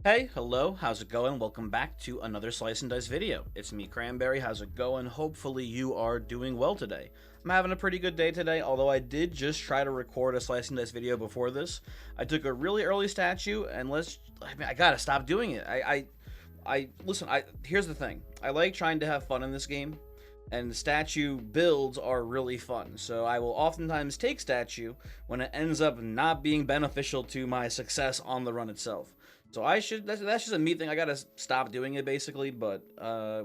Hey, hello, how's it going? Welcome back to another Slice and Dice video. It's me, Cranberry. How's it going? Hopefully you are doing well today. I'm having a pretty good day today, although I did just try to record a Slice and Dice video before this. I took a really early statue, and I gotta stop doing it. Listen, here's the thing. I like trying to have fun in this game, and statue builds are really fun. So I will oftentimes take statue when it ends up not being beneficial to my success on the run itself. So that's just a me thing. I gotta stop doing it basically, but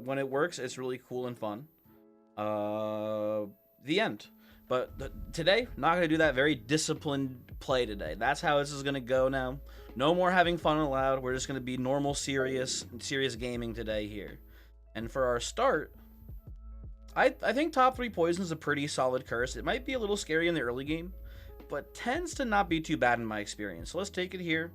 when it works, it's really cool and fun. The end. But today, not gonna do that. Very disciplined play today. That's how this is gonna go now. No more having fun allowed. We're just gonna be normal, serious gaming today here. And for our start, I think top 3 poison is a pretty solid curse. It might be a little scary in the early game, but tends to not be too bad in my experience. So let's take it here.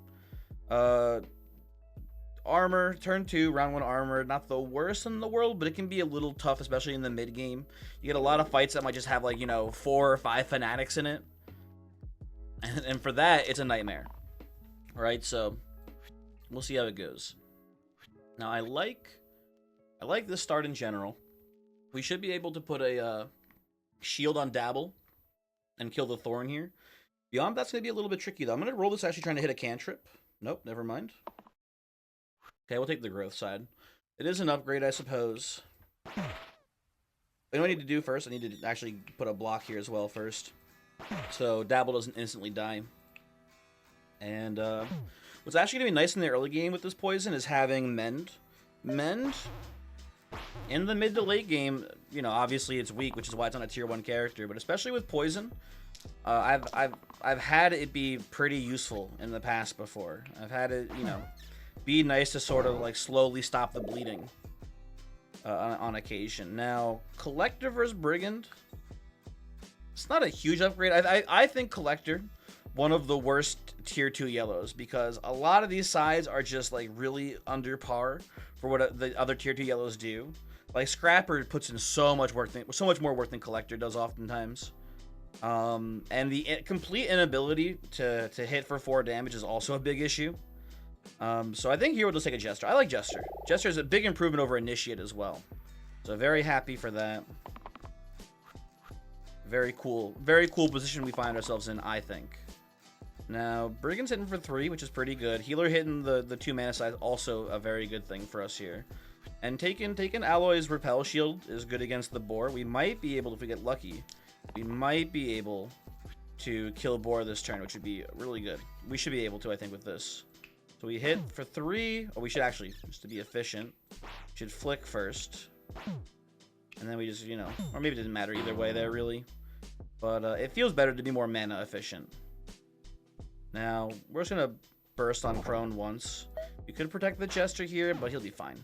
Armor, turn 2, round 1 armor. Not the worst in the world, but it can be a little tough, especially in the mid game. You get a lot of fights that might just have, like, 4 or 5 fanatics in it. And for that, it's a nightmare. Alright, so we'll see how it goes. Now, I like this start in general. We should be able to put a shield on Dabble and kill the Thorn here. Beyond that's going to be a little bit tricky, though. I'm going to roll this actually trying to hit a cantrip. Nope, never mind. Okay, we'll take the growth side. It is an upgrade, I suppose. What do I need to do first? I need to actually put a block here as well first. So Dabble doesn't instantly die. And what's actually going to be nice in the early game with this poison is having Mend. Mend, in the mid to late game, obviously it's weak, which is why it's on a tier 1 character. But especially with poison, I've had it be pretty useful in the past before. I've had it, be nice to sort of like slowly stop the bleeding on occasion. Now, Collector versus Brigand, it's not a huge upgrade. I think Collector, one of the worst tier 2 yellows, because a lot of these sides are just like really under par for what the other tier 2 yellows do. Like Scrapper puts in so much more work than Collector does oftentimes. And the complete inability to hit for 4 damage is also a big issue. So I think here we'll just take a Jester. I like Jester. Jester is a big improvement over Initiate as well. So very happy for that. Very cool position we find ourselves in, I think. Now, Brigand's hitting for 3, which is pretty good. Healer hitting the 2 mana side, also a very good thing for us here. And taking Alloy's Repel Shield is good against the Boar. We might be able, if we get lucky, we might be able to kill Boar this turn, which would be really good. We should be able to, I think, with this. So we hit for 3, or we should actually, just to be efficient, should flick first. And then we just, or maybe it didn't matter either way there, really. But it feels better to be more mana efficient. Now, we're just going to burst on Crone once. We could protect the Jester here, but he'll be fine.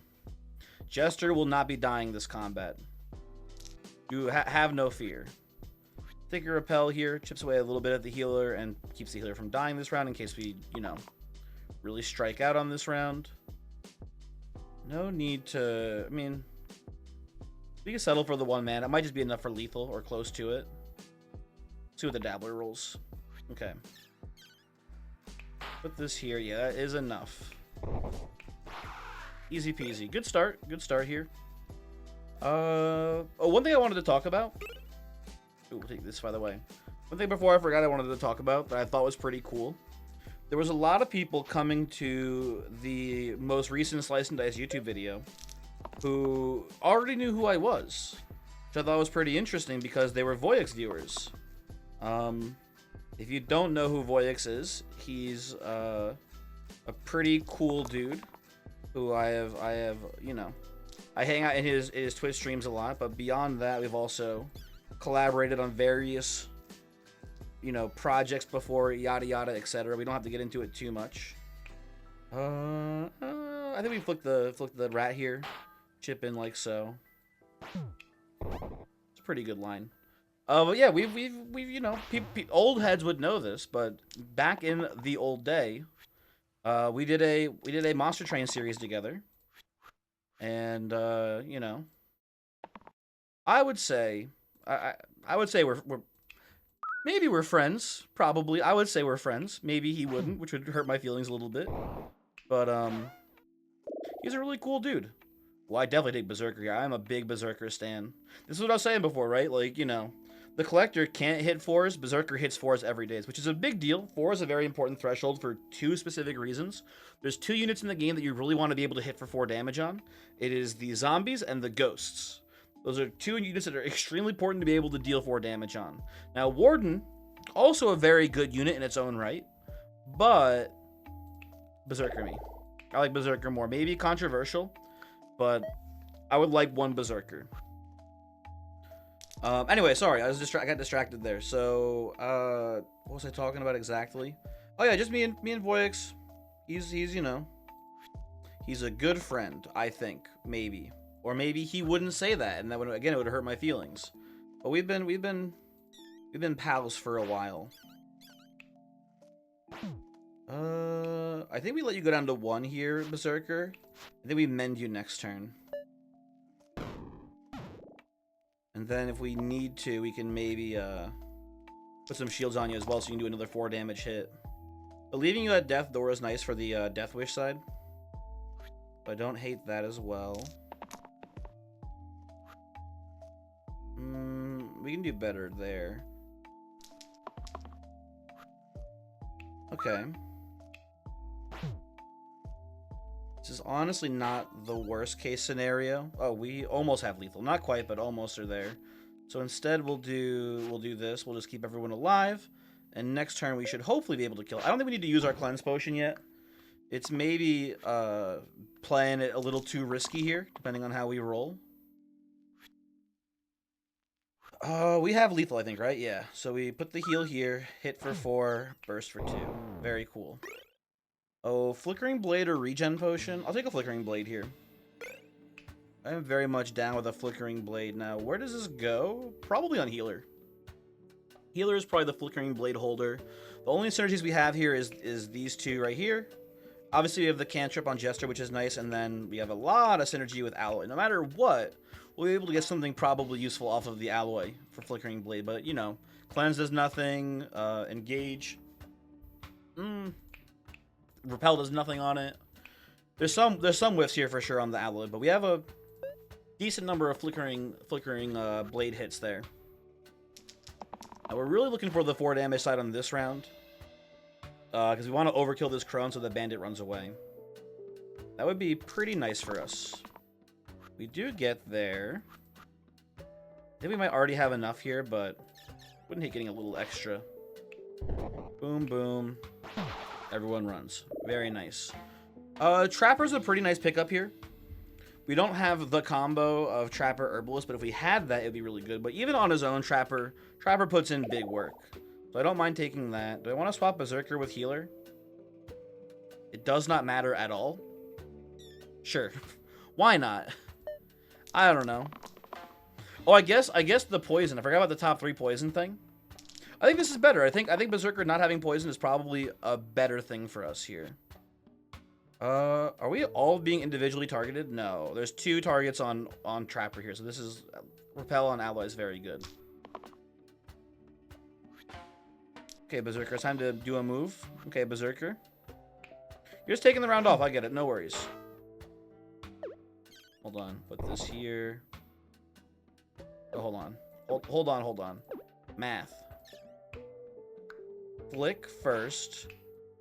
Jester will not be dying this combat. You have no fear. Take a Repel here, chips away a little bit at the healer, and keeps the healer from dying this round in case we, really strike out on this round. No need to, we can settle for the 1 mana. It might just be enough for lethal or close to it. See what the Dabbler rolls. Okay. Put this here. Yeah, that is enough. Easy peasy. Good start. Good start here. One thing I wanted to talk about. Ooh, we'll take this, by the way. One thing before I forgot I wanted to talk about that I thought was pretty cool. There was a lot of people coming to the most recent Slice and Dice YouTube video who already knew who I was, which I thought was pretty interesting because they were Voyex viewers. If you don't know who Voyex is, he's a pretty cool dude who I hang out in his Twitch streams a lot, but beyond that, we've also collaborated on various projects before, yada yada, etc. We don't have to get into it too much. I think we flick the rat here, chip in like so. It's a pretty good line. But yeah, we've old heads would know this, but back in the old day, we did a Monster Train series together, and I would say we're maybe we're friends. Probably, I would say we're friends. Maybe he wouldn't, which would hurt my feelings a little bit. But he's a really cool dude. Well, I definitely take Berserker here. I'm a big Berserker stan. This is what I was saying before, right? Like, you know, the Collector can't hit 4s. Berserker hits 4s every day, which is a big deal. 4 is a very important threshold for 2 specific reasons. There's 2 units in the game that you really want to be able to hit for 4 damage on. It is the zombies and the ghosts. Those are 2 units that are extremely important to be able to deal 4 damage on. Now, Warden, also a very good unit in its own right, but Berserker me. I like Berserker more. Maybe controversial, but I would like one Berserker. Anyway, sorry, I got distracted there. So, what was I talking about exactly? Oh yeah, just me and Voyex. He's you know, he's a good friend, I think, maybe, or maybe he wouldn't say that, and that would, again, it would hurt my feelings. But we've been pals for a while. I think we let you go down to 1 here, Berserker. I think we mend you next turn. And then if we need to, we can maybe put some shields on you as well so you can do another 4 damage hit. But leaving you at Death Door is nice for the Death Wish side. But I don't hate that as well. We can do better there. Okay. This is honestly not the worst case scenario. Oh, we almost have lethal. Not quite, but almost are there. So instead we'll do this. We'll just keep everyone alive. And next turn we should hopefully be able to kill. I don't think we need to use our cleanse potion yet. It's maybe playing it a little too risky here, depending on how we roll. We have lethal, I think, right? Yeah. So we put the heal here, hit for 4, burst for 2. Very cool. Oh, Flickering Blade or Regen Potion? I'll take a Flickering Blade here. I am very much down with a Flickering Blade. Now, where does this go? Probably on Healer. Healer is probably the Flickering Blade holder. The only synergies we have here is these 2 right here. Obviously, we have the cantrip on Jester, which is nice, and then we have a lot of synergy with Alloy. No matter what, we'll be able to get something probably useful off of the Alloy for Flickering Blade. But, you know, Cleanse does nothing. Engage. Repel does nothing on it. There's some whiffs here for sure on the Alloy, but we have a decent number of flickering blade hits there. Now we're really looking for the 4 damage side on this round, because we want to overkill this crone so the bandit runs away. That would be pretty nice for us. We do get there. I think we might already have enough here, but wouldn't hate getting a little extra. Boom, boom. Everyone runs. Very nice. Trapper's a pretty nice pickup here. We don't have the combo of Trapper Herbalist, but if we had that, it'd be really good. But even on his own, Trapper puts in big work. So I don't mind taking that. Do I want to swap Berserker with Healer? It does not matter at all. Sure. Why not? I don't know. Oh, I guess the poison. I forgot about the top 3 poison thing. I think this is better. I think Berserker not having poison is probably a better thing for us here. Are we all being individually targeted? No. There's 2 targets on Trapper here, so this is Repel on Alloy is very good. Okay, Berserker, it's time to do a move. Okay, Berserker. You're just taking the round off. I get it. No worries. Hold on. Put this here. Oh, hold on. Hold on. Math. Flick first,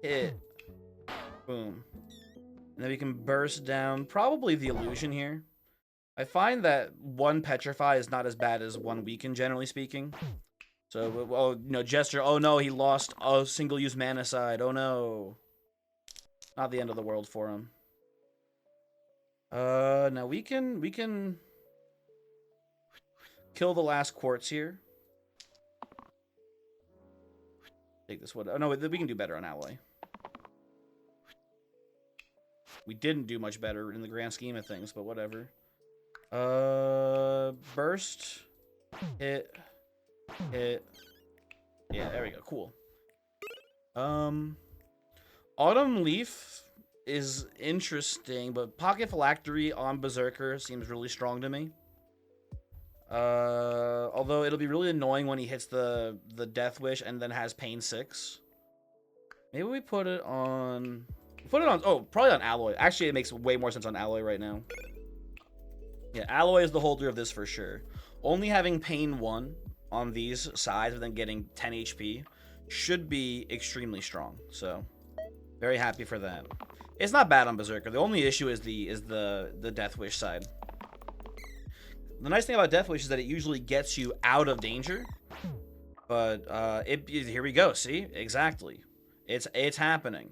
hit, boom. And then we can burst down, probably the illusion here. I find that 1 petrify is not as bad as 1 weaken, generally speaking. So, oh, you know, Jester, oh no, he lost a single-use mana side, oh no. Not the end of the world for him. Now we can kill the last quartz here. Take this one. Oh, no, we can do better on Alloy. We didn't do much better in the grand scheme of things, but whatever. Burst. Hit. Yeah, there we go. Cool. Autumn Leaf is interesting, but Pocket Phylactery on Berserker seems really strong to me. Although it'll be really annoying when he hits the Death Wish and then has Pain 6. Maybe we put it on Put it on, oh, probably on Alloy. Actually, it makes way more sense on Alloy right now. Yeah, Alloy is the holder of this for sure. Only having Pain 1 on these sides and then getting 10 HP should be extremely strong. So, very happy for that. It's not bad on Berserker. The only issue is the Death Wish side. The nice thing about Death Wish is that it usually gets you out of danger. But here we go. See? Exactly. It's happening.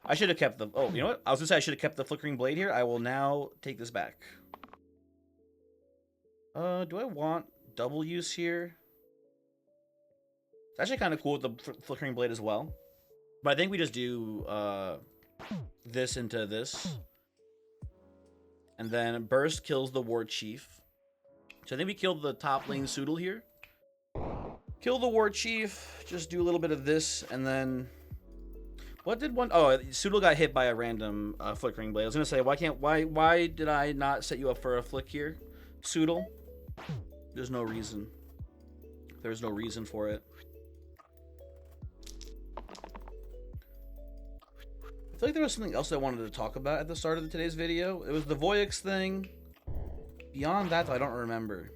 I should have kept the... Oh, you know what? I was going to say I should have kept the Flickering Blade here. I will now take this back. Do I want double use here? It's actually kind of cool with the Flickering Blade as well. But I think we just do this into this. And then Burst kills the War Chief. So I think we killed the top lane Soodle here. Kill the War Chief. Just do a little bit of this. And then... What did one... Oh, Soodle got hit by a random Flickering Blade. I was going to say, why did I not set you up for a flick here, Soodle? There's no reason. There's no reason for it. I feel like there was something else I wanted to talk about at the start of today's video. It was the Voyex thing. Beyond that, I don't remember.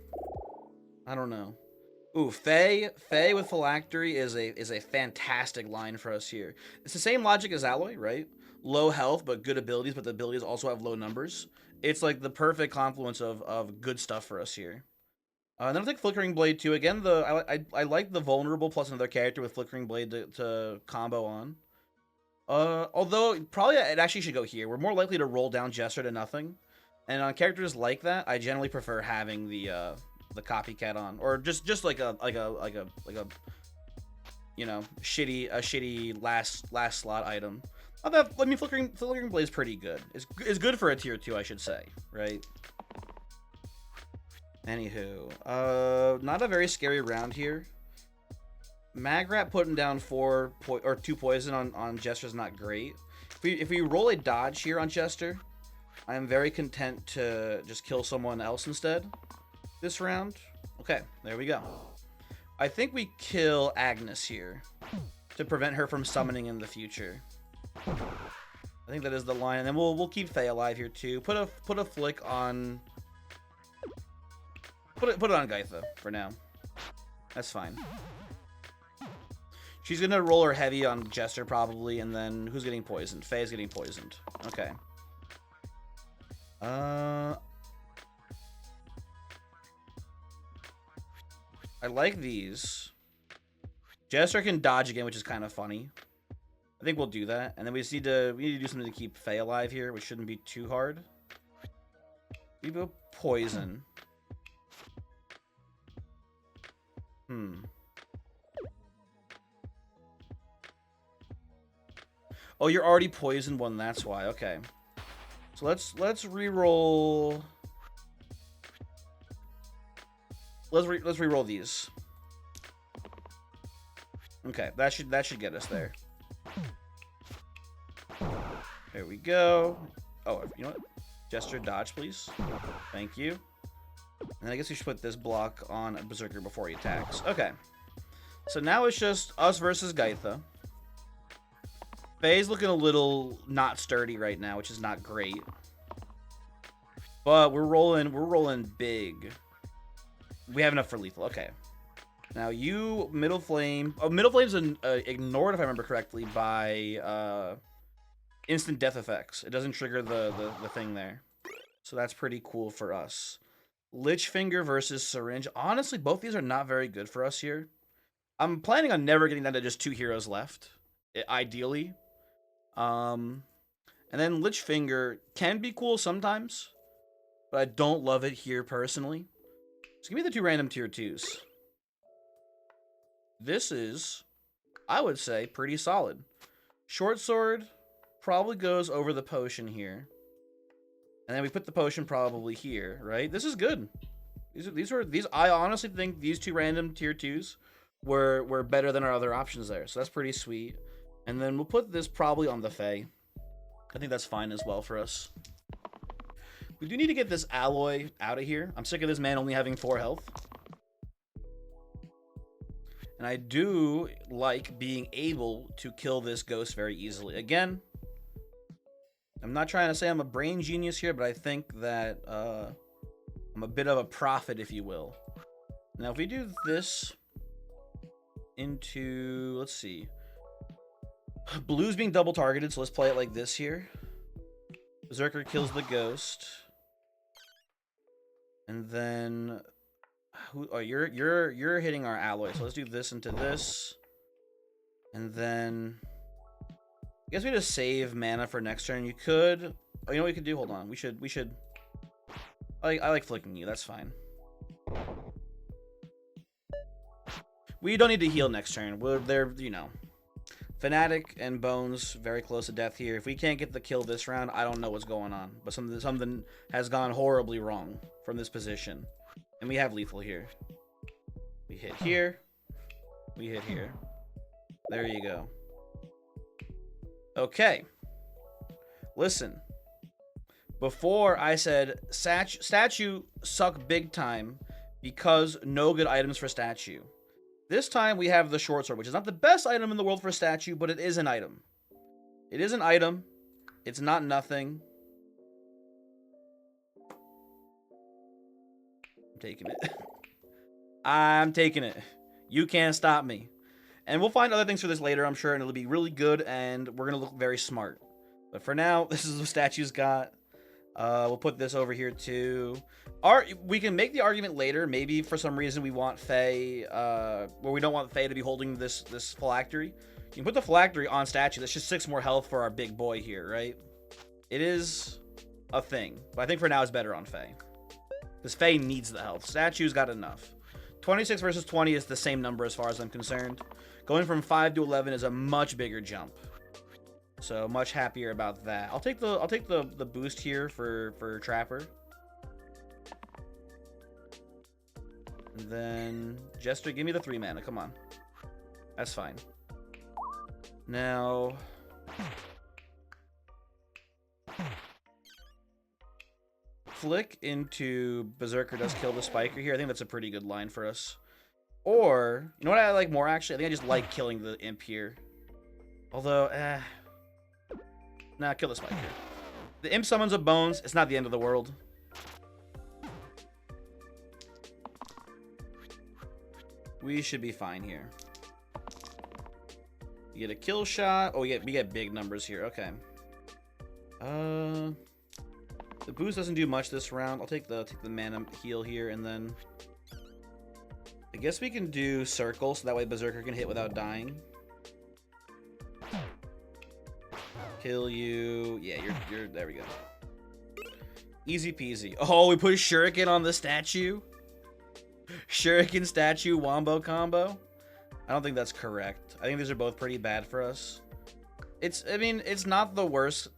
I don't know. Ooh, Faye with Phylactery is a fantastic line for us here. It's the same logic as Alloy, right? Low health, but good abilities, but the abilities also have low numbers. It's like the perfect confluence of good stuff for us here. And then I think Flickering Blade too. Again, I like the vulnerable plus another character with Flickering Blade to combo on. Although probably it actually should go here. We're more likely to roll down Jester to nothing, and on characters like that, I generally prefer having the copycat on, or just like a you know, shitty last slot item. I mean, Flickering Blade is pretty good. It's good for a tier 2, I should say, right? Anywho, not a very scary round here. Magrat putting down 2 poison on Jester is not great. If we roll a dodge here on Jester, I am very content to just kill someone else instead this round. Okay, there we go. I think we kill Agnes here to prevent her from summoning in the future. I think that is the line, and then we'll keep Faye alive here too. Put a flick on. Put it on Gaitha for now. That's fine. She's gonna roll her heavy on Jester probably, and then who's getting poisoned? Faye's getting poisoned. Okay. I like these. Jester can dodge again, which is kind of funny. I think we'll do that, and then we need to do something to keep Faye alive here, which shouldn't be too hard. We go poison. Oh, you're already poisoned one. That's why. Okay. So let's re-roll. Let's re-roll these. Okay, that should get us there. There we go. Oh, you know what? Jester, dodge, please. Thank you. And I guess we should put this block on Berserker before he attacks. Okay. So now it's just us versus Gaitha. Faye's looking a little not sturdy right now, which is not great. But we're rolling big. We have enough for lethal. Okay. Now you Middle Flame. Oh, Middle Flame's ignored, if I remember correctly, by instant death effects. It doesn't trigger the thing there. So that's pretty cool for us. Lichfinger versus Syringe. Honestly, both these are not very good for us here. I'm planning on never getting down to just 2 heroes left, ideally. And then Lichfinger can be cool sometimes, but I don't love it here personally. So give me the 2 random tier 2s. This is, I would say, pretty solid. Short Sword probably goes over the potion here. And then we put the potion probably here, right? This is good. These I honestly think these 2 random tier 2s were better than our other options there. So that's pretty sweet. And then we'll put this probably on the Fae. I think that's fine as well for us. We do need to get this Alloy out of here. I'm sick of this man only having 4 health. And I do like being able to kill this ghost very easily. Again, I'm not trying to say I'm a brain genius here, but I think that I'm a bit of a prophet, if you will. Now, if we do this into, let's see, blue's being double targeted, so let's play it like this here. Berserker kills the ghost, and then you're hitting our alloy, so let's do this into this, and then I guess we just save mana for next turn. You could, oh, you know what we could do? Hold on, we should. I like flicking you. That's fine. We don't need to heal next turn. We're there, you know. Fnatic and Bones very close to death here. If we can't get the kill this round, I don't know what's going on. But something has gone horribly wrong from this position. And we have lethal here. We hit here. We hit here. There you go. Okay. Listen. Before I said statue suck big time because no good items for statue. This time we have the short sword, which is not the best item in the world for statue, but it is an item. It is an item. It's not nothing. I'm taking it. I'm taking it. You can't stop me. And we'll find other things for this later, I'm sure, and it'll be really good, and we're going to look very smart. But for now, this is what statue's got. We'll put this over here too. We can make the argument later. Maybe for some reason we want Faye, where we don't want Faye to be holding this phylactery. You can put the phylactery on statue. That's just 6 more health for our big boy here, right? It is a thing, but I think for now it's better on Faye, because Faye needs the health. Statue's got enough. 26 versus 20 is the same number as far as I'm concerned. Going from 5 to 11 is a much bigger jump. So much happier about that. I'll take the boost here for Trapper. And then Jester, give me the 3 mana. Come on. That's fine. Now flick into Berserker does kill the Spiker here. I think that's a pretty good line for us. Or, you know what I like more actually? I think I just like killing the Imp here. Although, nah, kill the Spiker. The Imp summons a Bones. It's not the end of the world. We should be fine here. You get a kill shot. Oh, we get big numbers here. Okay. The boost doesn't do much this round. I'll take the mana heal here, and then I guess we can do circle so that way Berserker can hit without dying. Kill you. Yeah, you're there we go. Easy peasy. Oh, we put Shuriken on the statue. Shuriken statue wombo combo. I don't think that's correct. I think these are both pretty bad for us. I mean, it's not the worst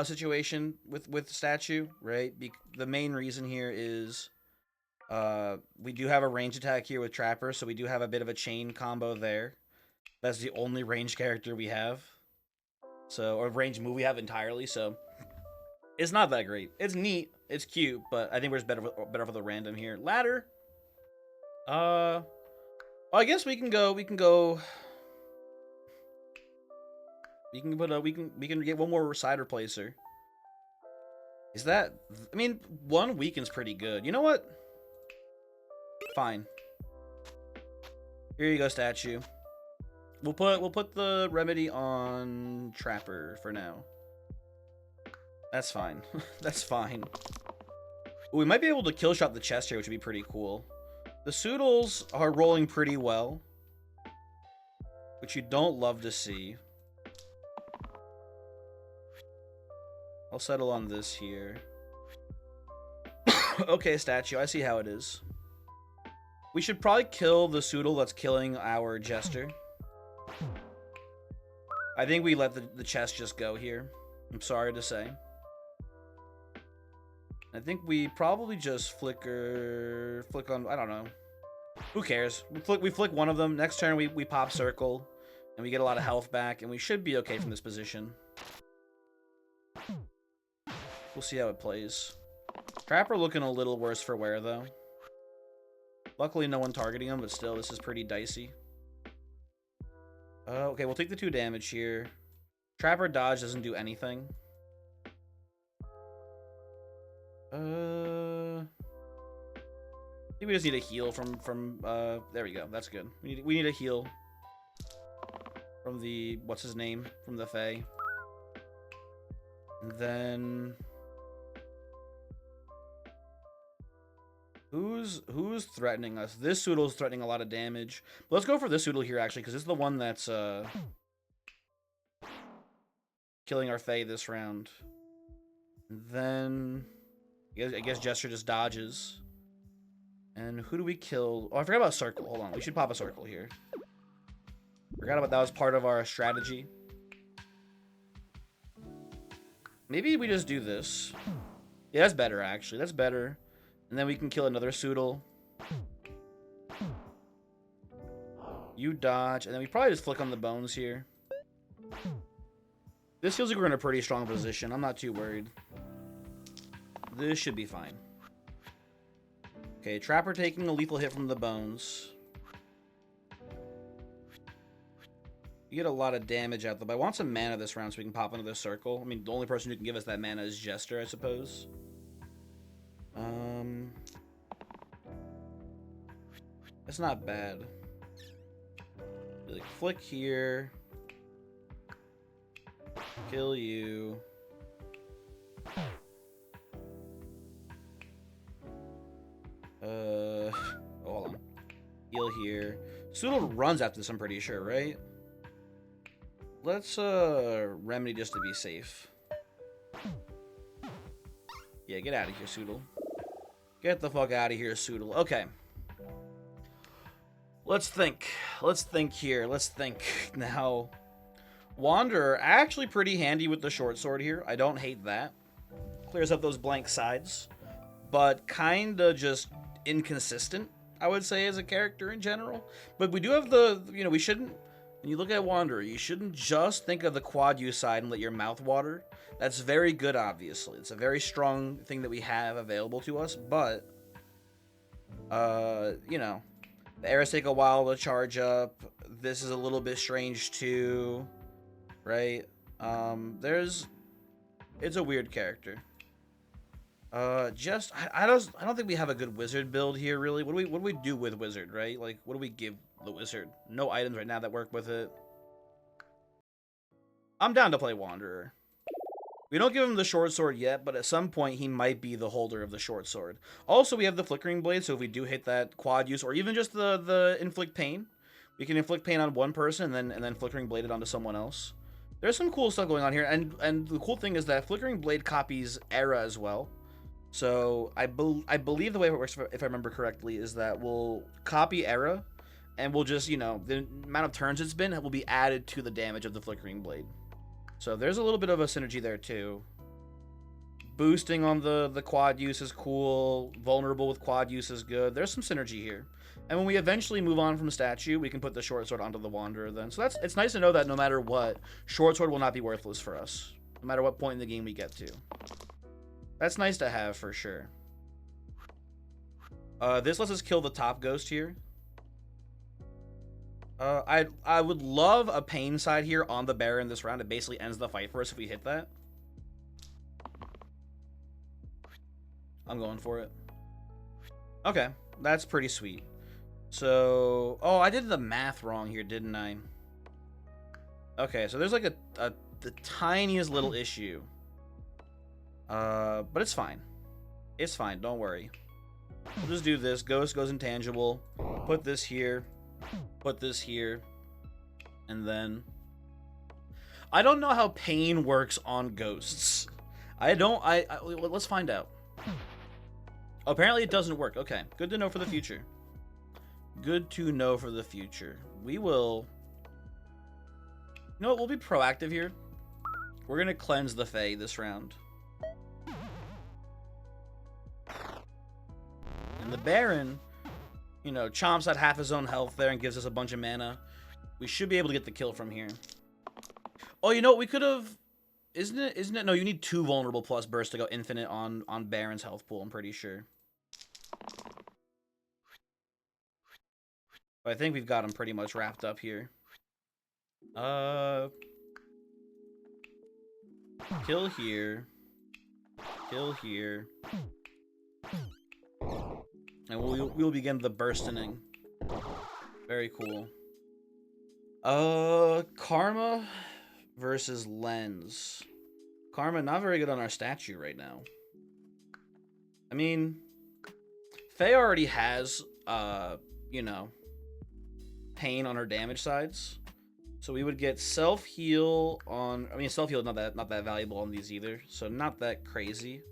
situation with statue, right? The main reason here is we do have a range attack here with Trapper, so we do have a bit of a chain combo there. That's the only ranged character we have. So, or range move we have entirely, so it's not that great. It's neat, it's cute, but I think we're just better for the random here. Ladder. Well, I guess we can get one more side replacer. Is that, I mean, 1 weaken's pretty good. You know what? Fine. Here you go, statue. We'll put the remedy on Trapper for now. That's fine. That's fine. Ooh, we might be able to kill shot the chest here, which would be pretty cool. The Soodles are rolling pretty well, which you don't love to see. I'll settle on this here. Okay, statue, I see how it is. We should probably kill the Soodle that's killing our Jester. I think we let the chest just go here. I'm sorry to say. I think we probably just flick on, I don't know. Who cares? We flick one of them. Next turn we pop circle and we get a lot of health back and we should be okay from this position. We'll see how it plays. Trapper looking a little worse for wear though. Luckily no one targeting him, but still this is pretty dicey. Okay, we'll take the 2 damage here. Trapper dodge doesn't do anything. I think we just need a heal from there we go. That's good. We need a heal from the what's his name? From the Fae. And then who's threatening us? This Soodle's threatening a lot of damage. But let's go for this Soodle here actually, because this is the one that's killing our Fae this round. And then I guess Gesture just dodges. And who do we kill? Oh, I forgot about Circle. Hold on. We should pop a Circle here. Forgot about that was part of our strategy. Maybe we just do this. Yeah, that's better, actually. That's better. And then we can kill another Soodle. You dodge. And then we probably just flick on the bones here. This feels like we're in a pretty strong position. I'm not too worried. This should be fine. Okay, Trapper taking a lethal hit from the bones. You get a lot of damage out there, but I want some mana this round so we can pop into this circle. I mean, the only person who can give us that mana is Jester, I suppose. It's not bad. Like, flick here. Kill you. Hold on. Heal here. Soodle runs after this, I'm pretty sure, right? Let's, Remedy just to be safe. Yeah, get out of here, Soodle. Get the fuck out of here, Soodle. Okay. Let's think. Let's think here. Let's think. Now, Wanderer, actually pretty handy with the short sword here. I don't hate that. Clears up those blank sides. But kinda just inconsistent, I would say, as a character in general. But we do have the, you know, we shouldn't, when you look at Wanderer, you shouldn't just think of the quad use side and let your mouth water. That's very good, obviously. It's a very strong thing that we have available to us, but, you know, the arrows take a while to charge up. This is a little bit strange too, right? It's a weird character. I don't think we have a good wizard build here, really. What do we do with wizard, right? Like, what do we give the wizard? No items right now that work with it. I'm down to play Wanderer. We don't give him the short sword yet, but at some point he might be the holder of the short sword. Also, we have the flickering blade, so if we do hit that quad use, or even just the inflict pain, we can inflict pain on one person and then flickering blade it onto someone else. There's some cool stuff going on here, and the cool thing is that flickering blade copies Era as well. So I believe the way it works, if I remember correctly, is that we'll copy Era, and we'll just, you know, the amount of turns it's been will be added to the damage of the flickering blade. So there's a little bit of a synergy there too. Boosting on the quad use is cool. Vulnerable with quad use is good. There's some synergy here. And when we eventually move on from statue, we can put the short sword onto the Wanderer then. So it's nice to know that no matter what, short sword will not be worthless for us, no matter what point in the game we get to. That's nice to have for sure. This lets us kill the top ghost here. I would love a pain side here on the Baron this round. It basically ends the fight for us if we hit that. I'm going for it. Okay, that's pretty sweet. So, oh, I did the math wrong here, didn't I? Okay, so there's like the tiniest little issue. But it's fine. It's fine, don't worry. We'll just do this. Ghost goes intangible. Put this here. Put this here. And then I don't know how pain works on ghosts. Let's find out. Apparently it doesn't work. Okay, good to know for the future. Good to know for the future. We will, you know what, we'll be proactive here. We're gonna cleanse the Fae this round. And the Baron, you know, chomps at half his own health there and gives us a bunch of mana. We should be able to get the kill from here. Oh, you know what? We could have... Isn't it? No, you need 2 vulnerable plus bursts to go infinite on Baron's health pool, I'm pretty sure. But I think we've got him pretty much wrapped up here. Kill here. Kill here. And we'll begin the burstening. Very cool. Karma versus Lens. Karma, not very good on our statue right now. I mean, Faye already has, you know, pain on her damage sides. So we would get self-heal on... I mean, self-heal is not that valuable on these either. So not that crazy.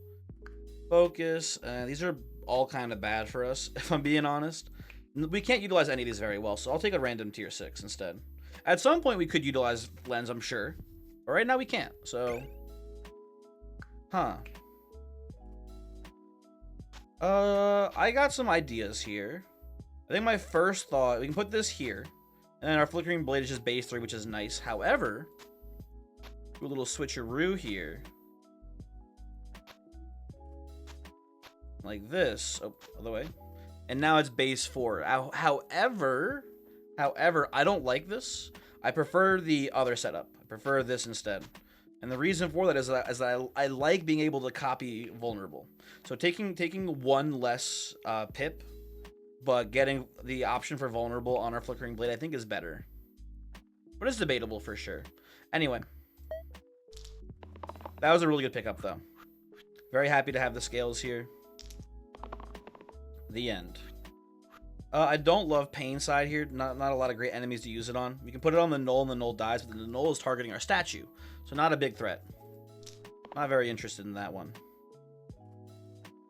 Focus. These are all kind of bad for us, if I'm being honest. We can't utilize any of these very well, so I'll take a random tier 6 instead. At some point, we could utilize Lens, I'm sure. But right now, we can't, so... Huh. I got some ideas here. I think my first thought... We can put this here. And then our Flickering Blade is just base 3, which is nice. However... Do a little switcheroo here. Like this. Oh, other way. And now it's base 4. However, I don't like this. I prefer the other setup. I prefer this instead. And the reason for that is that I like being able to copy vulnerable. So taking one less pip, but getting the option for vulnerable on our Flickering Blade, I think is better. But it's debatable for sure. Anyway. That was a really good pickup, though. Very happy to have the scales here. The end. I don't love pain side here. Not a lot of great enemies to use it on. We can put it on the Null and the Null dies, but the Null is targeting our statue. So not a big threat. Not very interested in that one.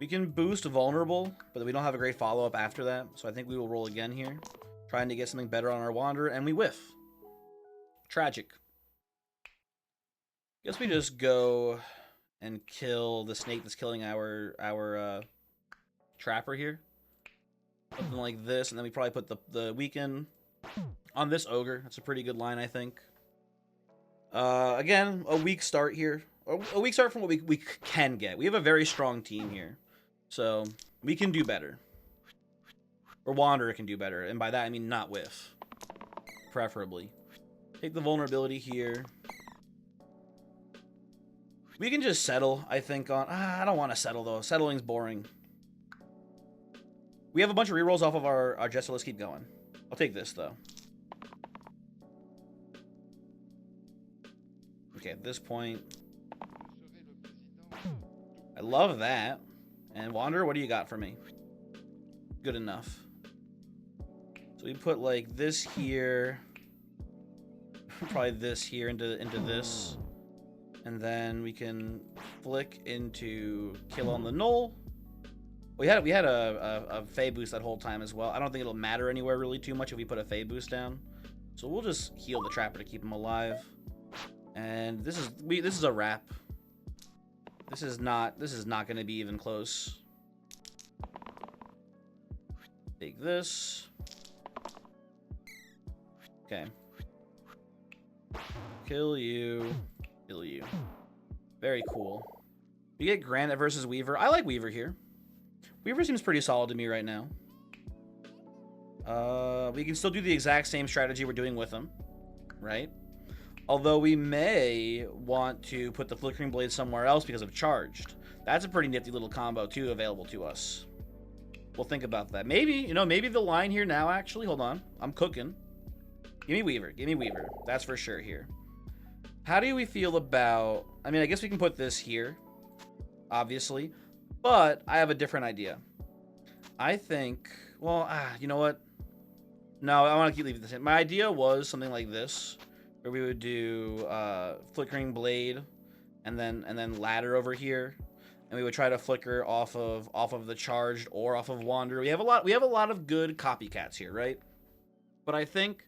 We can boost vulnerable, but we don't have a great follow-up after that. So I think we will roll again here. Trying to get something better on our Wanderer, and we whiff. Tragic. Guess we just go and kill the snake that's killing our trapper here. Something like this, and then we probably put the weaken on this ogre. That's a pretty good line, I think. Again, a weak start here. A weak start from what we can get. We have a very strong team here. So, we can do better. Or Wanderer can do better. And by that, I mean not whiff. Preferably. Take the vulnerability here. We can just settle, I think, on... I don't want to settle, though. Settling's boring. We have a bunch of rerolls off of our Jet, so let's keep going. I'll take this, though. Okay, at this point... I love that. And Wanderer, what do you got for me? Good enough. So we put, like, this here. Probably this here into this. And then we can flick into kill on the Null. We had a Fey boost that whole time as well. I don't think it'll matter anywhere really too much if we put a Fey boost down. So we'll just heal the Trapper to keep him alive. And this is a wrap. This is not going to be even close. Take this. Okay. Kill you. Kill you. Very cool. We get Granite versus Weaver. I like Weaver here. Weaver seems pretty solid to me right now. We can still do the exact same strategy we're doing with him, right? Although we may want to put the Flickering Blade somewhere else because of Charged. That's a pretty nifty little combo, too, available to us. We'll think about that. Maybe, maybe the line here now, actually. Hold on. I'm cooking. Give me Weaver. Give me Weaver. That's for sure here. How do we feel about... I mean, I guess we can put this here, obviously. But I have a different idea. I think... Well, you know what? No, I want to keep leaving this in. My idea was something like this, where we would do Flickering Blade, and then Ladder over here, and we would try to flicker off of the Charged or off of Wanderer. We have a lot of good copycats here, right? But I think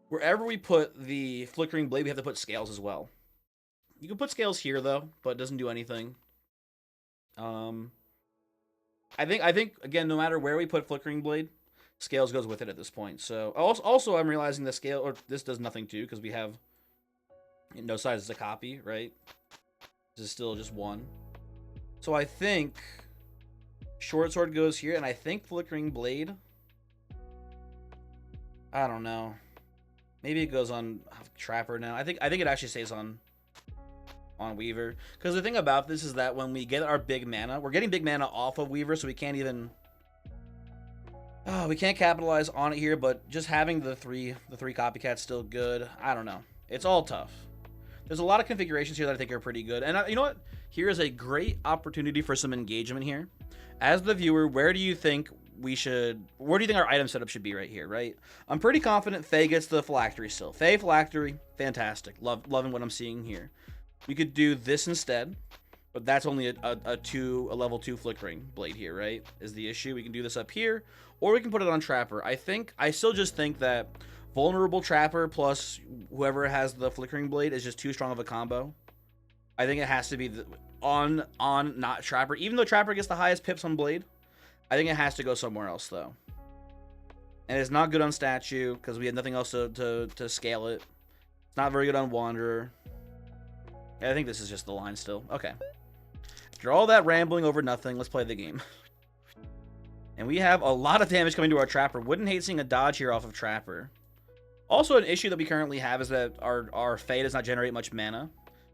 wherever we put the Flickering Blade, we have to put Scales as well. You can put Scales here though, but it doesn't do anything. I think again, no matter where we put Flickering Blade, Scales goes with it at this point. So also I'm realizing the scale, or this does nothing too, because we have no size as a copy, right? This is still just one. So I think Short Sword goes here, and I think Flickering Blade, I don't know. Maybe it goes on Trapper now. I think it actually stays on on Weaver. Because the thing about this is that when we get our big mana, we're getting big mana off of Weaver, so we can't even... we can't capitalize on it here, but just having the three copycats still good. I don't know. It's all tough. There's a lot of configurations here that I think are pretty good. And you know what? Here is a great opportunity for some engagement here. As the viewer, where do you think our item setup should be right here, right? I'm pretty confident Faye gets the phylactery still. Faye, phylactery, fantastic. Loving what I'm seeing here. We could do this instead, but that's only a level 2 flickering blade here, right? Is the issue. We can do this up here, or we can put it on Trapper. I still just think that vulnerable Trapper plus whoever has the flickering blade is just too strong of a combo. I think it has to be on not Trapper. Even though Trapper gets the highest pips on blade, I think it has to go somewhere else though. And it's not good on statue because we had nothing else to scale it. It's not very good on Wanderer. I think this is just the line still. Okay. After all that rambling over nothing, let's play the game. And we have a lot of damage coming to our Trapper. Wouldn't hate seeing a dodge here off of Trapper. Also, an issue that we currently have is that our Fae does not generate much mana.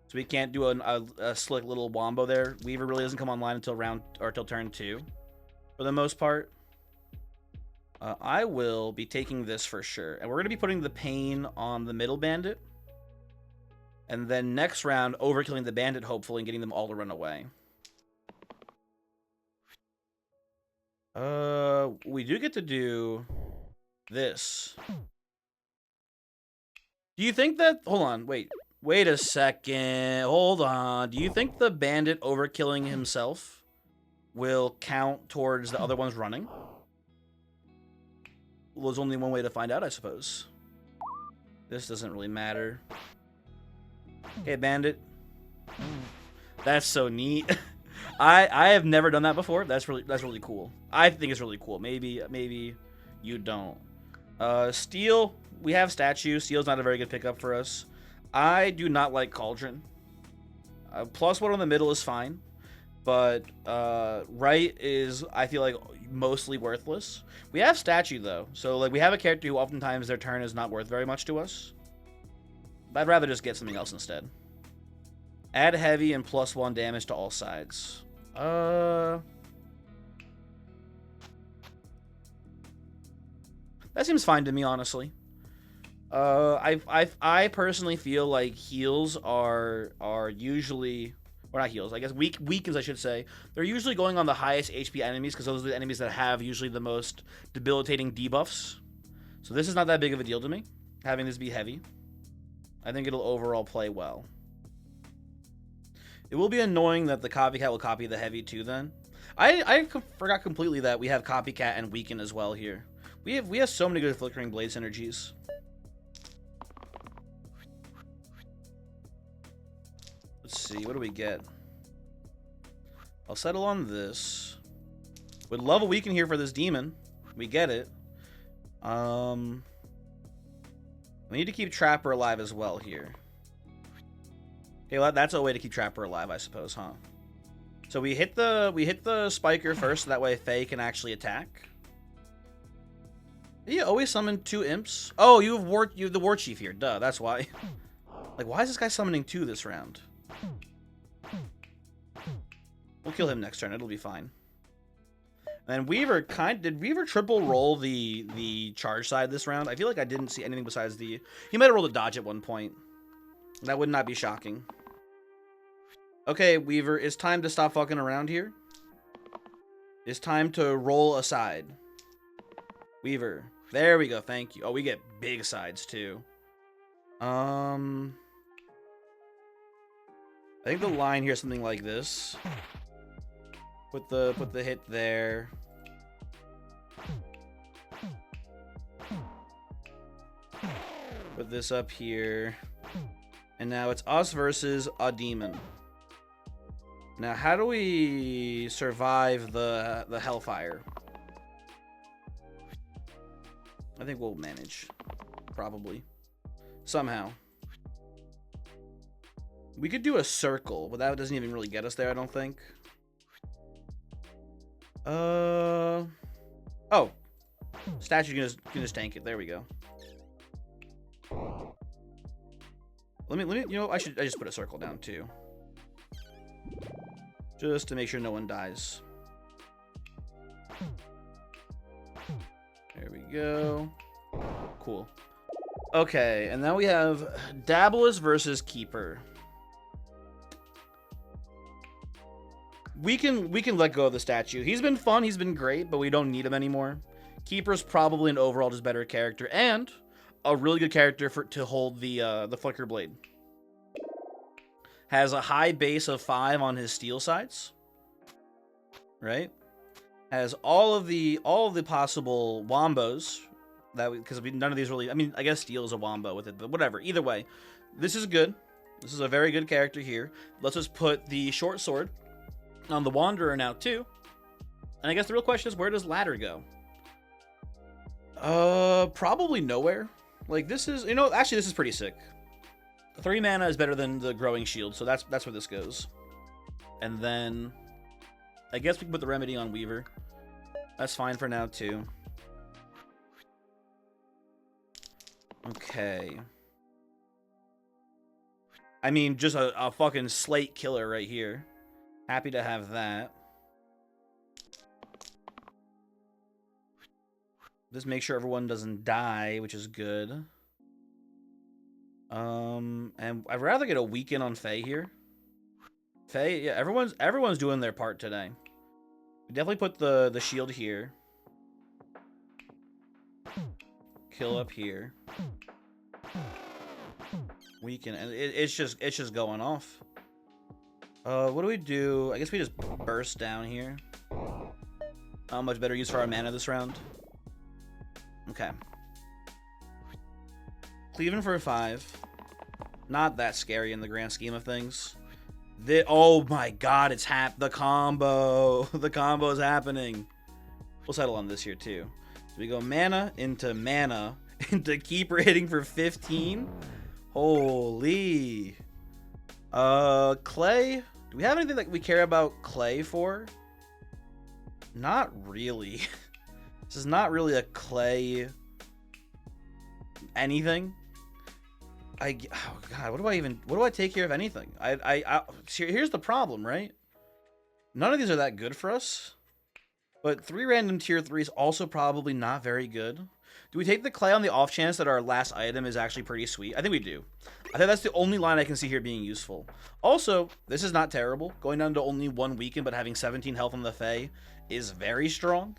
So we can't do a slick little wombo there. Weaver really doesn't come online until turn 2. For the most part. I will be taking this for sure. And we're going to be putting the pain on the middle bandit. And then next round, overkilling the bandit, hopefully, and getting them all to run away. We do get to do this. Do you think that... Hold on, wait a second. Hold on. Do you think the bandit overkilling himself will count towards the other ones running? Well, there's only one way to find out, I suppose. This doesn't really matter. Okay, bandit. That's so neat. I have never done that before. That's really cool. I think it's really cool. Maybe you don't. Steel, we have statue. Steel's not a very good pickup for us. I do not like Cauldron. +1 on the middle is fine, but right is, I feel like, mostly worthless. We have statue though, so like we have a character who oftentimes their turn is not worth very much to us. I'd rather just get something else instead. Add heavy and +1 damage to all sides. That seems fine to me, honestly. I personally feel like heals are usually, or not heals, I guess weakens, I should say. They're usually going on the highest HP enemies because those are the enemies that have usually the most debilitating debuffs. So this is not that big of a deal to me, having this be heavy. I think it'll overall play well. It will be annoying that the copycat will copy the heavy too then. I forgot completely that we have copycat and weaken as well here. We have so many good flickering blade synergies. Let's see, what do we get? I'll settle on this. Would love a weaken here for this demon. We get it. We need to keep Trapper alive as well here. Okay, well, that's a way to keep Trapper alive, I suppose, huh? So we hit the spiker first, so that way Faye can actually attack. You always summon 2 imps. Oh, you have the war chief here. Duh, that's why. Like, why is this guy summoning 2 this round? We'll kill him next turn. It'll be fine. And Weaver did Weaver triple roll the charge side this round? I feel like I didn't see anything besides he might have rolled a dodge at one point. That would not be shocking. Okay, Weaver, it's time to stop fucking around here. It's time to roll a side. Weaver. There we go, thank you. Oh, we get big sides too. I think the line here is something like this. Put the hit there. Put this up here. And now it's us versus a demon. Now, how do we survive the hellfire? I think we'll manage. Probably. Somehow. We could do a circle, but that doesn't even really get us there, I don't think. Oh. Statue can just tank it. There we go. Let me, you know, I just put a circle down too. Just to make sure no one dies. There we go. Cool. Okay, and now we have Dabbler's versus Keeper. We can let go of the statue. He's been fun, he's been great, but we don't need him anymore. Keeper's probably an overall just better character, and a really good character to hold the Flicker Blade. Has a high base of 5 on his steel sides. Right? Has all of the possible wombos because none of these really, I mean, I guess steel is a wombo with it, but whatever. Either way, this is good. This is a very good character here. Let's just put the short sword on the Wanderer now too. And I guess the real question is, where does ladder go? Probably nowhere. Like, this is, you know, actually this is pretty sick. 3 mana is better than the growing shield, so that's where this goes. And then I guess we can put the remedy on Weaver. That's fine for now too. Okay. I mean, just a fucking slate killer right here. Happy to have that. Just make sure everyone doesn't die, which is good. And I'd rather get a weekend on Faye here. Faye, yeah, everyone's doing their part today. We definitely put the shield here. Kill up here. Weekend, and it's just going off. What do we do? I guess we just burst down here. Not much better use for our mana this round. Okay. Cleaving for 5. Not that scary in the grand scheme of things. Oh my god, it's the combo. The combo is happening. We'll settle on this here too. So we go mana into Keeper hitting for 15. Holy. Clay. Do we have anything that we care about Clay for? Not really. This is not really a Clay anything. Oh god, what do I take here of anything? Here's the problem, right? None of these are that good for us. But 3 random tier 3s also probably not very good. Do we take the Clay on the off chance that our last item is actually pretty sweet? I think we do. I think that's the only line I can see here being useful. Also, this is not terrible. Going down to only 1 weekend but having 17 health on the Fae is very strong.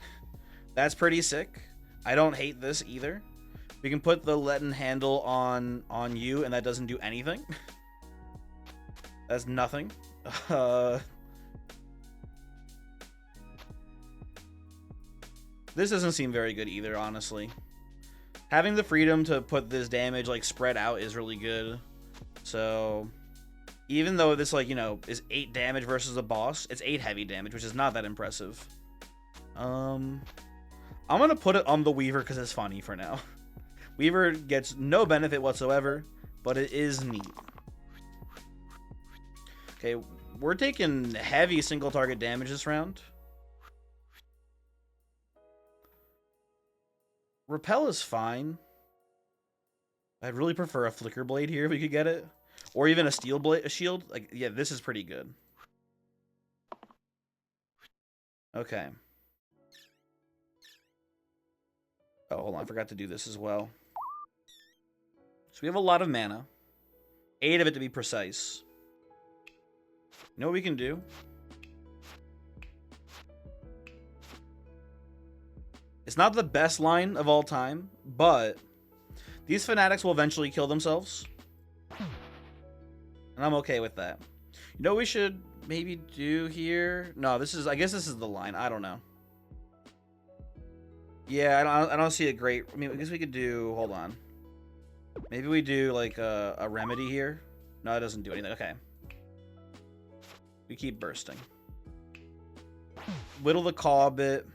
That's pretty sick. I don't hate this either. We can put the Letten handle on you, and that doesn't do anything. That's nothing. This doesn't seem very good either, honestly. Having the freedom to put this damage, like, spread out is really good. So, even though this, like, you know, is 8 damage versus a boss, it's 8 heavy damage, which is not that impressive. I'm gonna put it on the Weaver because it's funny for now. Weaver gets no benefit whatsoever, but it is neat. Okay, we're taking heavy single target damage this round. Repel is fine. I'd really prefer a Flicker Blade here if we could get it. Or even a Steel Blade, a shield. Like, yeah, this is pretty good. Okay. Oh, hold on. I forgot to do this as well. So we have a lot of mana. 8 of it to be precise. You know what we can do? It's not the best line of all time, but these fanatics will eventually kill themselves. And I'm okay with that. You know what we should maybe do here? No, I guess this is the line. I don't know. Yeah, I don't see a great... I mean, I guess we could do... Hold on. Maybe we do, like, a remedy here. No, it doesn't do anything. Okay. We keep bursting. Whittle the caw a bit.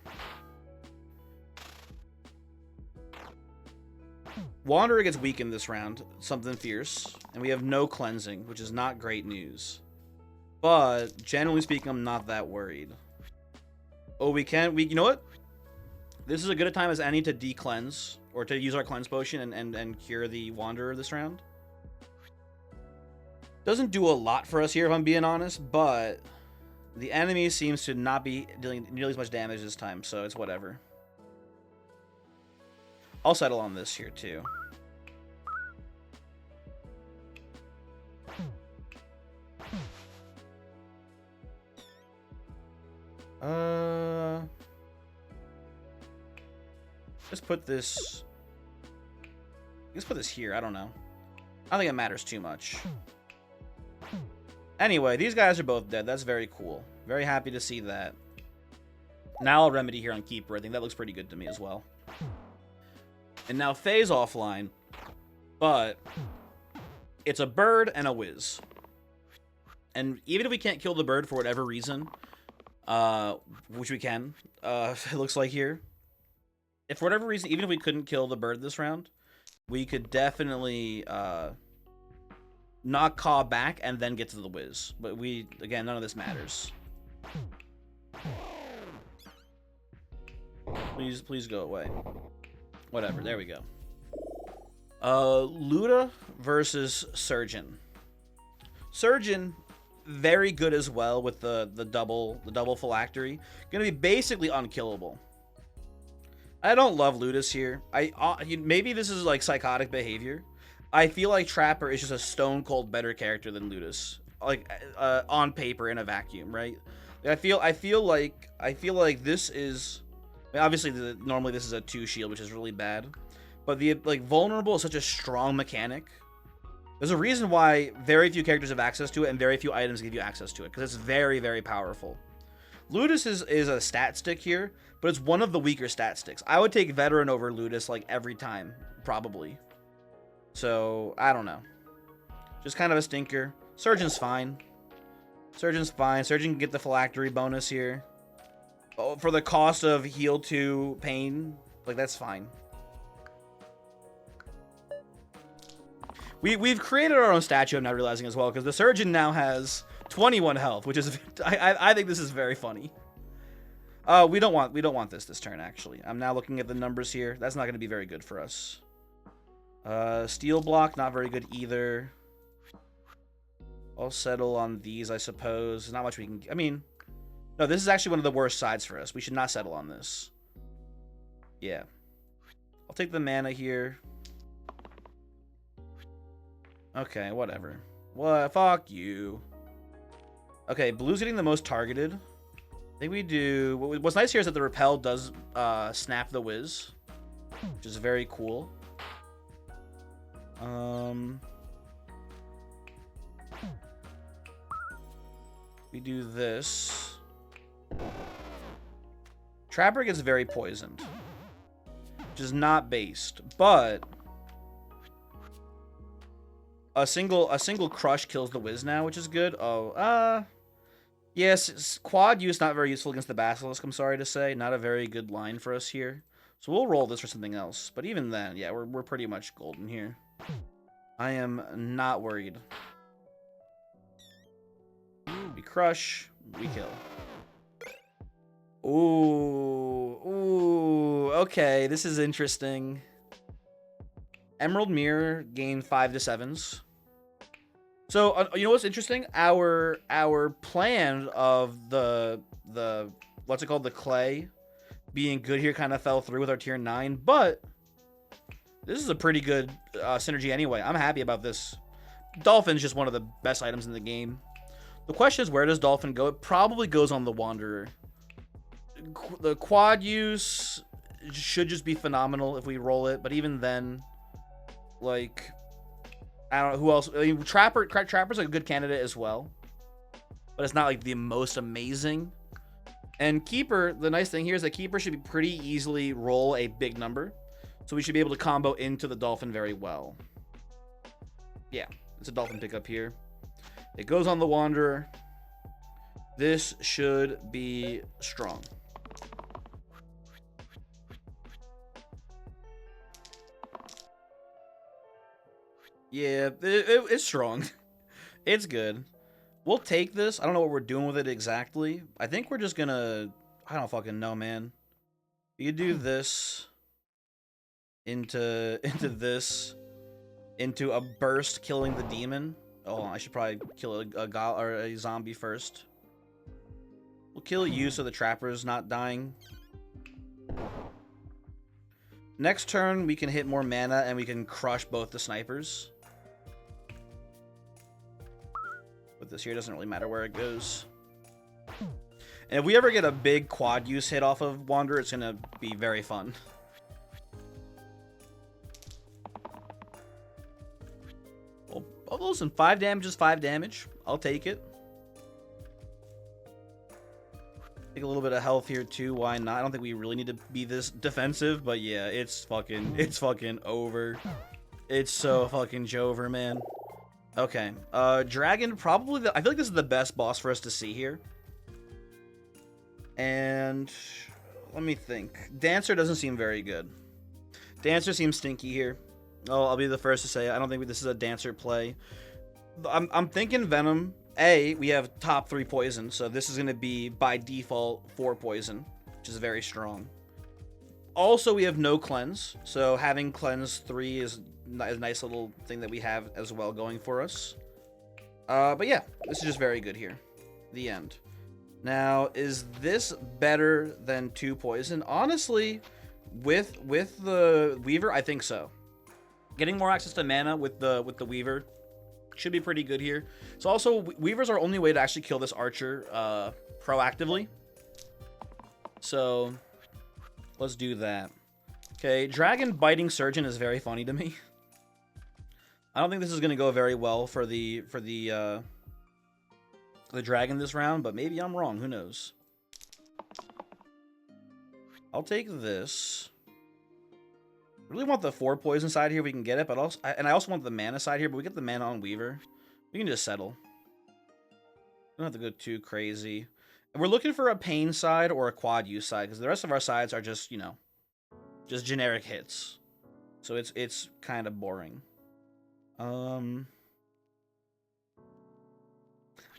Wanderer gets weakened this round. Something fierce. And we have no cleansing, which is not great news. But, generally speaking, I'm not that worried. Oh, you know what? This is as good a time as any to de-cleanse, or to use our cleanse potion and cure the Wanderer this round. Doesn't do a lot for us here, if I'm being honest, but The enemy seems to not be dealing nearly as much damage this time, so it's whatever. I'll settle on this here, too. Let's put this... Let's put this here, I don't know. I don't think it matters too much. Anyway, these guys are both dead. That's very cool. Very happy to see that. Now I'll remedy here on Keeper. I think that looks pretty good to me as well. And now Faye's offline. But it's a bird and a whiz. And even if we can't kill the bird for whatever reason, which we can, it looks like here. If for whatever reason, even if we couldn't kill the bird this round, we could definitely knock Caw back and then get to the whiz. But again, none of this matters. Please go away. Whatever, there we go. Luda versus Surgeon. Surgeon, very good as well with the double phylactery. Gonna be basically unkillable. I don't love Ludus here. Maybe this is like psychotic behavior. I feel like Trapper is just a stone cold better character than Ludus, like on paper in a vacuum, right? I feel like this is, I mean, obviously normally this is a 2 shield, which is really bad, but the vulnerable is such a strong mechanic. There's a reason why very few characters have access to it and very few items give you access to it, because it's very, very powerful. Ludus is a stat stick here, but it's one of the weaker stat sticks. I would take Veteran over Ludus like every time, probably. So, I don't know. Just kind of a stinker. Surgeon's fine. Surgeon's fine. Surgeon can get the phylactery bonus here. Oh, for the cost of heal 2 pain, like that's fine. We've created our own statue, I'm not realizing as well, because the Surgeon now has 21 health, which is I think this is very funny. We don't want this turn, actually. I'm now looking at the numbers here. That's not going to be very good for us. Steel block, not very good either. I'll settle on these, I suppose. Not much we can... I mean... No, this is actually one of the worst sides for us. We should not settle on this. Yeah. I'll take the mana here. Okay, whatever. What? Fuck you. Okay, blue's getting the most targeted. I think we do... What's nice here is that the repel does snap the whiz, which is very cool. We do this. Trapper gets very poisoned, which is not based, but a single crush kills the whiz now, which is good. Oh, yes, quad use not very useful against the basilisk. I'm sorry to say, not a very good line for us here. So we'll roll this for something else. But even then, yeah, we're pretty much golden here. I am not worried. We crush, we kill. Ooh, okay, this is interesting. Emerald Mirror gain 5 to 7s. So you know what's interesting? Our plan of the what's it called, the clay being good here kind of fell through with our tier 9, but this is a pretty good synergy anyway. I'm happy about this. Dolphin's just one of the best items in the game. The question is, where does Dolphin go? It probably goes on the Wanderer. The quad use should just be phenomenal if we roll it, but even then, like, I don't know who else. I mean, Trapper's a good candidate as well, but it's not like the most amazing. And Keeper, the nice thing here is that Keeper should be pretty easily roll a big number, so we should be able to combo into the Dolphin very well. Yeah, it's a Dolphin pickup here. It goes on the Wanderer. This should be strong. Yeah, it's strong. It's good. We'll take this. I don't know what we're doing with it exactly. I think we're just gonna... I don't fucking know, man. You do this into this, into a burst killing the demon. Oh, I should probably kill a zombie first. kill you so the trapper's not dying. Next turn, we can hit more mana and we can crush both the snipers. But this here doesn't really matter where it goes. And if we ever get a big quad use hit off of Wander, it's going to be very fun. Well, listen, 5 damage is 5 damage. I'll take it. Take a little bit of health here too. Why not? I don't think we really need to be this defensive, but yeah, it's fucking over. It's so fucking Jover, man. Okay, Dragon, probably I feel like this is the best boss for us to see here. And let me think. Dancer doesn't seem very good. Dancer seems stinky here. Oh, I'll be the first to say I don't think this is a Dancer play. I'm thinking Venom. We have top 3 poison, so this is going to be, by default, 4 poison, which is very strong. Also, we have no cleanse, so having cleanse 3 is a nice little thing that we have as well going for us. But yeah, this is just very good here. The end. Now, is this better than 2 poison? Honestly, with the Weaver, I think so. Getting more access to mana with the Weaver should be pretty good here. So also, Weaver's our only way to actually kill this archer proactively. So let's do that. Okay, Dragon biting Surgeon is very funny to me. I don't think this is going to go very well for the Dragon this round, but maybe I'm wrong. Who knows? I'll take this. I really want the 4 poison side here if we can get it, but also, I also want the mana side here, but we get the mana on Weaver. We can just settle. We don't have to go too crazy. And we're looking for a pain side or a quad use side, because the rest of our sides are just, you know, just generic hits. So it's kind of boring. I'll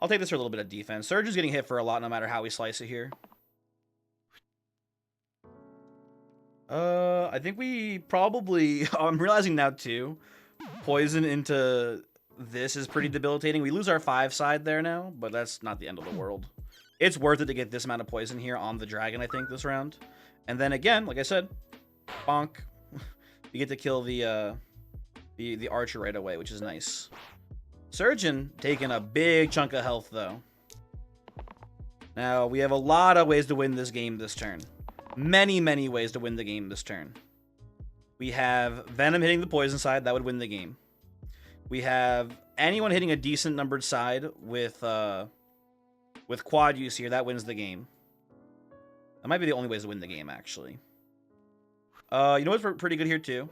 take this for a little bit of defense. Surge is getting hit for a lot no matter how we slice it here. I think we probably, I'm realizing now too, poison into this is pretty debilitating. We lose our 5 side there now, but that's not the end of the world. It's worth it to get this amount of poison here on the Dragon, I think, this round. And then again, like I said, bonk. You get to kill the archer right away, which is nice. Surgeon taking a big chunk of health, though. Now, we have a lot of ways to win this game this turn. Many, many ways to win the game this turn. We have Venom hitting the poison side. That would win the game. We have anyone hitting a decent numbered side with quad use here. That wins the game. That might be the only ways to win the game, actually. You know what's pretty good here, too?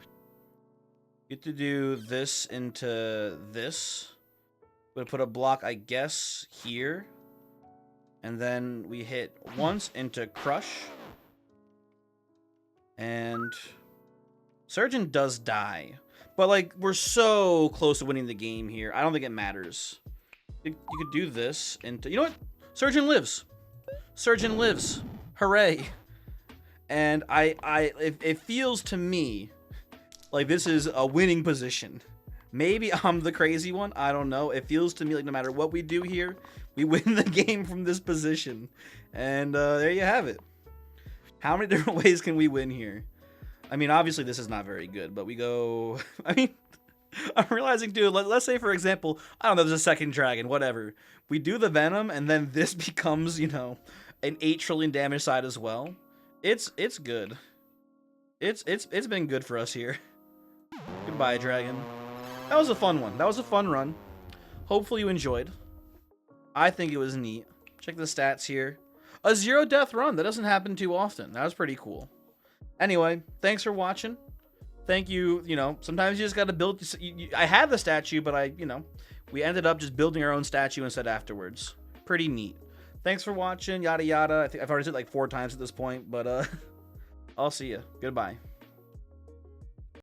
You get to do this into this. We're going to put a block, I guess, here. And then we hit once into Crush. And Surgeon does die. But, like, we're so close to winning the game here. I don't think it matters. You could do this into... You know what? Surgeon lives. Surgeon lives. Hooray. And it feels to me like this is a winning position. Maybe I'm the crazy one. I don't know. It feels to me like no matter what we do here, we win the game from this position. And there you have it. How many different ways can we win here? I mean, obviously this is not very good, but we go... I mean, I'm realizing, dude, let's say, for example, I don't know, there's a second dragon, whatever. We do the Venom, and then this becomes, you know, an 8 trillion damage side as well. It's good. It's been good for us here. Goodbye, dragon. That was a fun one. That was a fun run. Hopefully you enjoyed. I think it was neat. Check the stats here. A 0 death run. That doesn't happen too often. That was pretty cool. Anyway, thanks for watching. Thank you. You know, sometimes you just got to build. I had the statue, but we ended up just building our own statue instead afterwards. Pretty neat. Thanks for watching. Yada yada. I think I've already said it like 4 times at this point, but I'll see you. Goodbye.